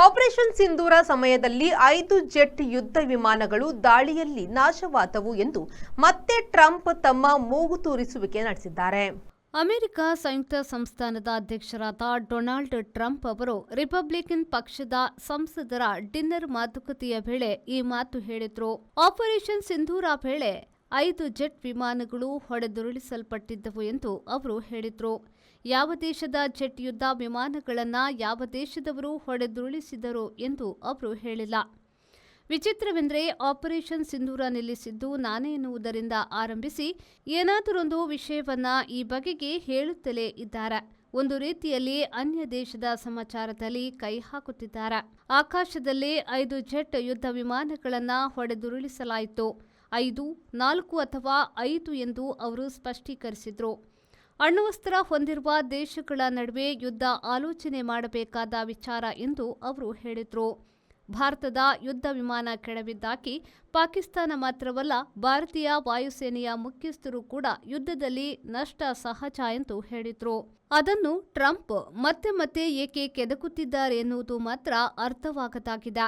Operation ಸಿಂಧೂರ ಸಮಯದಲ್ಲಿ 5 jet ಯುದ್ಧ ವಿಮಾನಗಳು ದಾಳಿಯಲ್ಲಿ ನಾಶವಾದವು ಎಂದು ಮತ್ತೆ ಟ್ರಂಪ್ ತಮ್ಮ ಮೂಗು ತೂರಿಸುವಿಕೆ ನಡೆಸಿದ್ದಾರೆ. ಅಮೆರಿಕ ಸಂಯುಕ್ತ ಸಂಸ್ಥಾನದ ಅಧ್ಯಕ್ಷರಾದ ಡೊನಾಲ್ಡ್ ಟ್ರಂಪ್ ಅವರು ರಿಪಬ್ಲಿಕನ್ ಪಕ್ಷದ ಸಂಸದರ ಡಿನ್ನರ್ ಮಾತುಕತೆಯ ವೇಳೆ ಈ ಮಾತು ಹೇಳಿದ್ರು. ಆಪರೇಷನ್ ಸಿಂಧೂರ ವೇಳೆ 5 ಜೆಟ್ ವಿಮಾನಗಳು ಹೊಡೆದುರುಳಿಸಲ್ಪಟ್ಟಿದ್ದವು ಎಂದು ಅವರು ಹೇಳಿದ್ರು. ಯಾವ ದೇಶದ ಜೆಟ್ ಯುದ್ಧ ವಿಮಾನಗಳನ್ನು ಯಾವ ದೇಶದವರು ಹೊಡೆದುರುಳಿಸಿದರು ಎಂದು ಅವರು ಹೇಳಿಲ್ಲ. ವಿಚಿತ್ರವೆಂದರೆ ಆಪರೇಷನ್ ಸಿಂಧೂರ ನಿಲ್ಲಿಸಿದ್ದು ನಾನೇ ಎನ್ನುವುದರಿಂದ ಆರಂಭಿಸಿ ಏನಾದರೊಂದು ವಿಷಯವನ್ನ ಈ ಬಗೆಗೆ ಹೇಳುತ್ತಲೇ ಇದ್ದಾರೆ. ಒಂದು ರೀತಿಯಲ್ಲಿ ಅನ್ಯ ದೇಶದ ಸಮಾಚಾರದಲ್ಲಿ ಕೈ ಹಾಕುತ್ತಿದ್ದಾರೆ. ಆಕಾಶದಲ್ಲಿ 5 ಜೆಟ್ ಯುದ್ಧ ವಿಮಾನಗಳನ್ನು ಹೊಡೆದುರುಳಿಸಲಾಯಿತು. 5, 4 ಅಥವಾ 5 ಎಂದು ಅವರು ಸ್ಪಷ್ಟೀಕರಿಸಿದರು. ಅಣ್ವಸ್ತ್ರ ಹೊಂದಿರುವ ದೇಶಗಳ ನಡುವೆ ಯುದ್ಧ ಆಲೋಚನೆ ಮಾಡಬೇಕಾದ ವಿಚಾರ ಎಂದು ಅವರು ಹೇಳಿದರು. ಭಾರತದ ಯುದ್ಧ ವಿಮಾನ ಕೆಡವಿದ್ದಾಗಿ ಪಾಕಿಸ್ತಾನ ಮಾತ್ರವಲ್ಲ, ಭಾರತೀಯ ವಾಯುಸೇನೆಯ ಮುಖ್ಯಸ್ಥರು ಕೂಡ ಯುದ್ಧದಲ್ಲಿ ನಷ್ಟ ಸಹಜ ಎಂದು ಹೇಳಿದರು. ಅದನ್ನು ಟ್ರಂಪ್ ಮತ್ತೆ ಮತ್ತೆ ಏಕೆ ಕೆದಕುತ್ತಿದ್ದಾರೆ ಎನ್ನುವುದು ಮಾತ್ರ ಅರ್ಥವಾಗದಾಗಿದೆ.